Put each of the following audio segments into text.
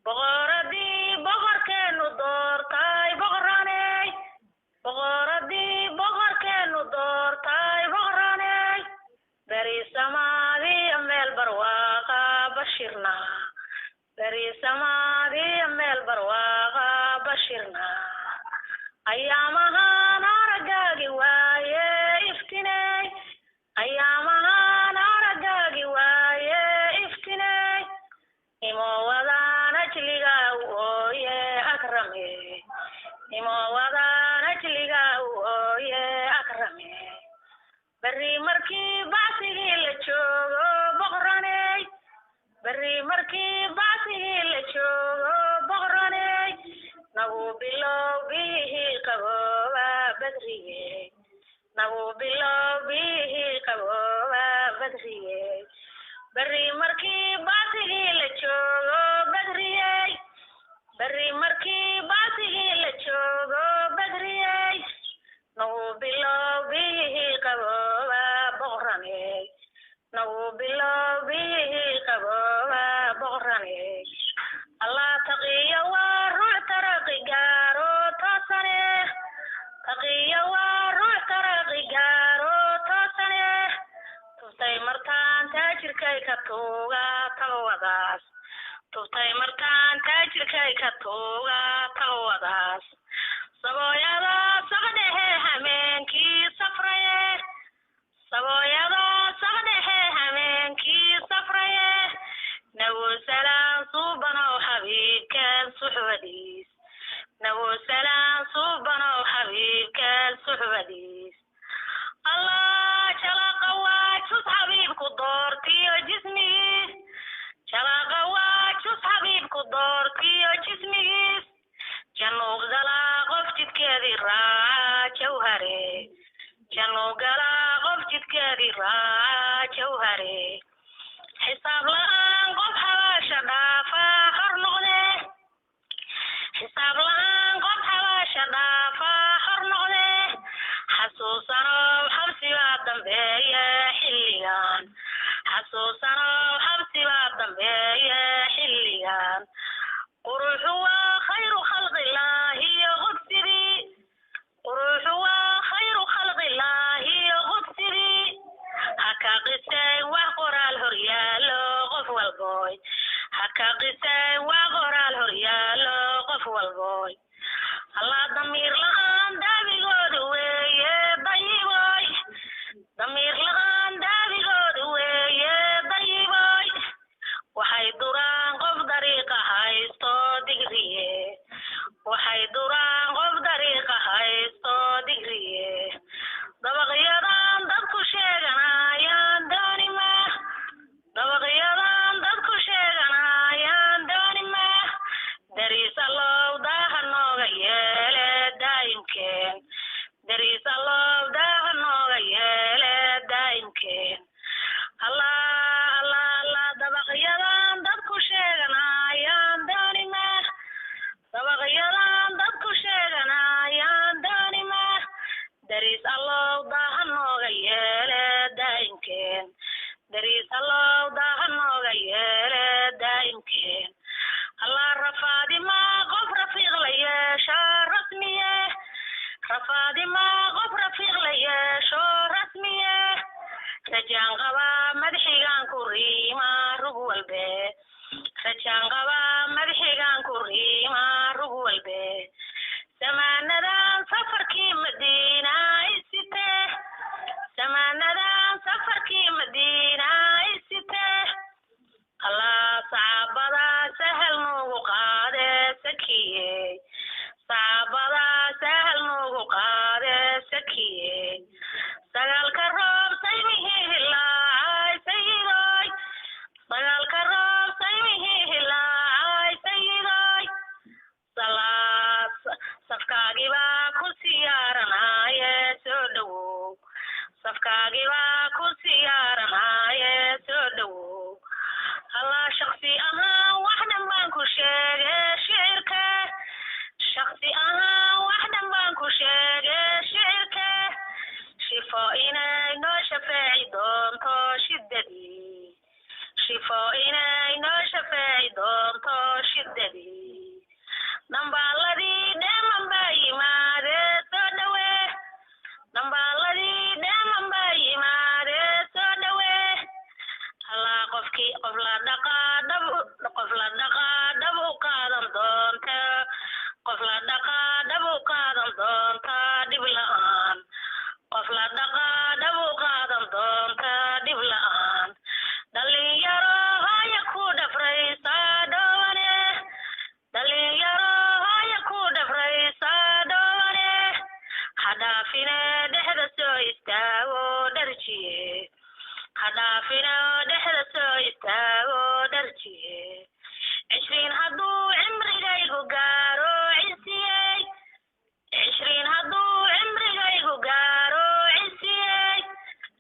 boqoradii boqorkeenu doortay boqoraney boqoradii boqorkeenu doortay boqoraney berisamaadii meel barwaaqa bashirna berisamaadii meel barwaaqa bashirna ayaamahan aragaagi waaye iftiney ayaamahan aragaagi waaye iftiney imo wadaan ajliga ooye akrame imo wadaan ajliga ooye akrame bari markii bacsigii la joogo boqoraney bari markii bacsigii la joogo boqoraney nagu bilowgii qabooba badriye nagu bilowgii qabooba badriye bari markii bacsigii la joogo badriye bari markii bacsigii la joogo badriye nagu bilowgii qabooba boqoraney nagu bilowgii qabooba boqoraney allah taqiya waa ruux taraqi gaaro toosane taqiya waa ruux taraqi gaaro toosane tuftay martaan taajirkay ka tuuga tagwadaas tuftay martaan taajirkay ka tuuga tagwadaas sabooyada saqdhehe hameenkii safraye sabooyada saqdhehe hameenkii safraye nagu salaam suubanow xabiibkeen suxbadiis nagu salaam suubanow xabiibkeen suxbadiis allah jalaqa waajus xabiibku doortiyo jismigiis jalaqa waajus xabiibku doortiyo jismigiis januu galaa qof jidkeedii raaca jawhare januu galaa qof jidkeedii raaca jawhare xisaab la'aan qof xabaasha dhaafa hor noqde xisaab la'aan qof xabaasha dhaafa hor noqde xasuusanow xabsibaa dambeeye xilligan xasuusanow xabsibaa dambeeye xilligan quruxu waa khayru khalqillaahi qudsidii quruxu waa khayru khalqillaahi qudsidii haka qisay wax qoraal horyaalo qof walboy haka qisay wax qoraal horyaalo qof walboy allah damiir la'aan daabigoodu weeye dayiboy damiir la'aan daabigoodu weeye dayiboy waxay duraan qof dariiqa haysto digriye waxay duraan qof dariiqa haysto digriye dabaqyadan dadku sheeganayaan doonima dabaqyadan dadku sheeganayaan doonima dariis allow daaha nooga yeele daa'imkeen dariis allow daaha nooga yeele daa'imkeen allah allah allah dabaqyadan dadku sheeganayaan doonima dabaqyadan dadku sheeganayaan doonima dariis allow daaha nooga yeele daa'imkeen dariis allow daaha nooga yeele daa'imkeen allah rafaadima qof rafiiq la yeesho rasmiye rafaadima qof rafiiq la yeesho rasmiye rajaan qabaa madaxigaan ku riima rug walbe rajaan qabaa madaxigaan ku riima rug walbe zamaanadan safarkii madiina isite zamaanadan safarkii madiina isite allah saxaabada sahal noogu qaade sakiye saxaabada sahal noogu qaade sakiye sagaalka roob saymihii hilaacay sayidoy sagaalka roob saymihii hilaacay sayidoy salaas safkaagibaa ku siyaaranaaye soo dhowow safkaagibaa ku siyaaranaaye soo dhowow allah shaksi ahaan wax dhan baan ku sheege shicirka 20 هدو عمري جايقو قارو عسيي 20 هدو عمري جايقو قارو عسيي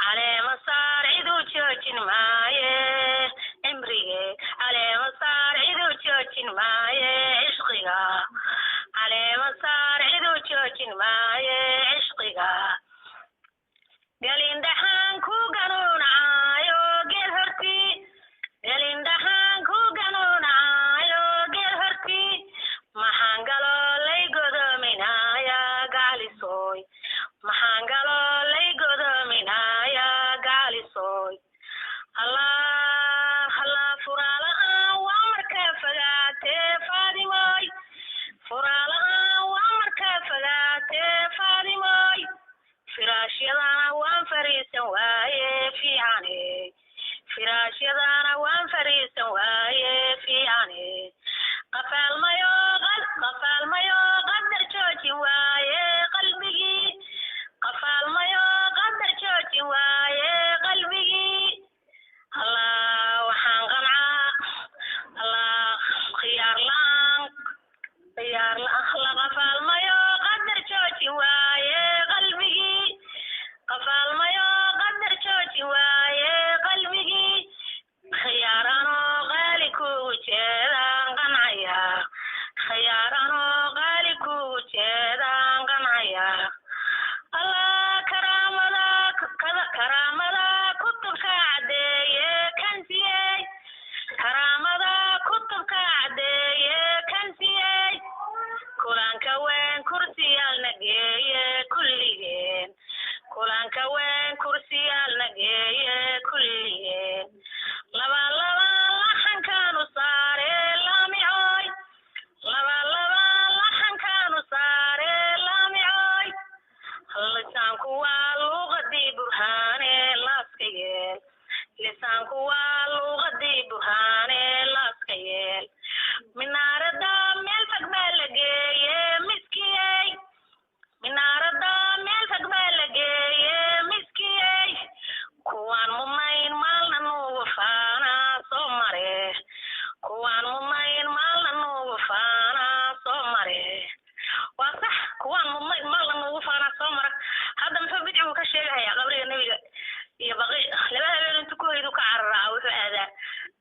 على مسار عدو تشوشن مايه عمري على مسار عدو تشوشن مايه عشقيقا على مسار عدو تشوشن مايه عشقيقا قالين دحان كو قانون عايو قيل هرتي قالين دحان كو قانون عايو قيل هرتي محان قالو لي قدومينايا قالي صوي محان قالو لي قدومينايا قالي صوي الله الله فرالا وامرك فقاتي فاضموي فرالا وامرك فقاتي فاضموي فراشيدانا وان فريسن وايه في عني فراشيدانا وان فريسن وايه في عني قفال مايو قدر جوجي وايه قلبي قفال مايو قدر جوجي وايه قلبي الله وحان قنعا الله خيار لان قفال مايو قدر جوجي وايه قلبي قفال مايو قدر جوجي وايه قلبي خيارانو غالي كو جيدان قنعيا خيارانو غالي كو جيدان قنعيا الله كرامدا كتبك عديه كنسيي كرامدا كتبك عديه كنسيي كلان كوين كرسي النجيه كلين كلان كوين كرسي النجيه كلين لبا لحن كانوا صاري لامعوي لبا لحن كانوا صاري لامعوي لسان كوا لغدي برهاني لاسكيل لسان كوا لغدي برهاني لاسكيل من ناردا ميل فقبل لقيه مسكيي من ناردا ميل فقبل لقيه مسكيي كوان ممين مالنا نوفانا صومري كوان ممين مالنا نوفانا صومري وصح كوان ممين مالنا نوفانا صومري هذا مثل بدعو كشيء يا قبري النبي يبغي لما بين تكون يدك عرّا وفي هذا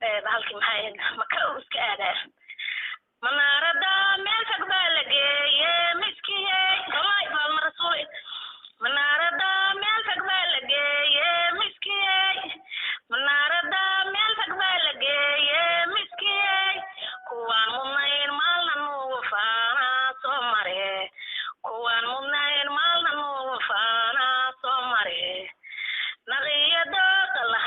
بهالك محايد مكروس كهذا مناردا ميل فقبل لقيه مسكيه الله يفعل رسولي مناردا ميل فقبل لقيه مسكيه مناردا ميل فقبل لقيه مسكيه كوان ممين مالنا نوفانا صومري كوان ممين مالنا نوفانا صومري نغيه دوطلة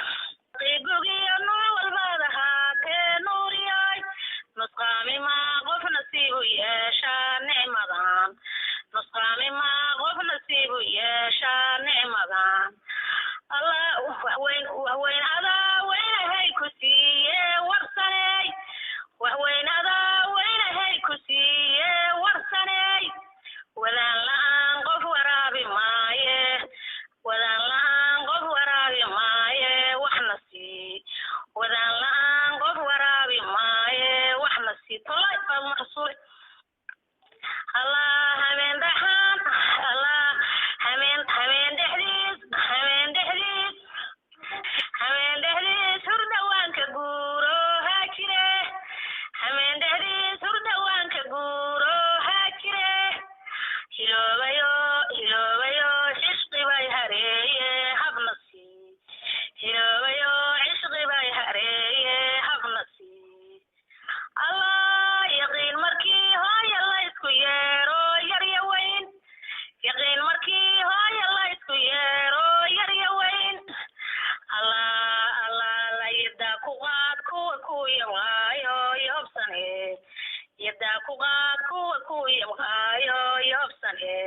قيقوقي نور والبادها كنورياي نسقامي ما قف نسيبو ياشا نعمدان نسقامي ما قف نسيبو ياشا نعمدان الله وهوين هذا وين هاي كسية ورسني وهوين هذا وين هاي كسية ورسني وذان لان قف ورابي مايه وذان لان قف ورابي مايه وحنسي وذان لان قف ورابي مايه وحنسي طلع فالمحصول الله همين دحان الله همين دحديث همين دحديث هردوان كقورو هاكره همين دحديث هردوان كقورو هاكره هلوبيو عشقي باي هريه هبنسي هلوبيو عشقي باي هريه هبنسي الله يقين مركي هاي الله يسكو يرو يا وين يقين مركي هاي الله يسكو يرو يا وين الله لا يدا كوغاد كو يمغايو يوبسني يدا كوغاد كو يمغايو يوبسني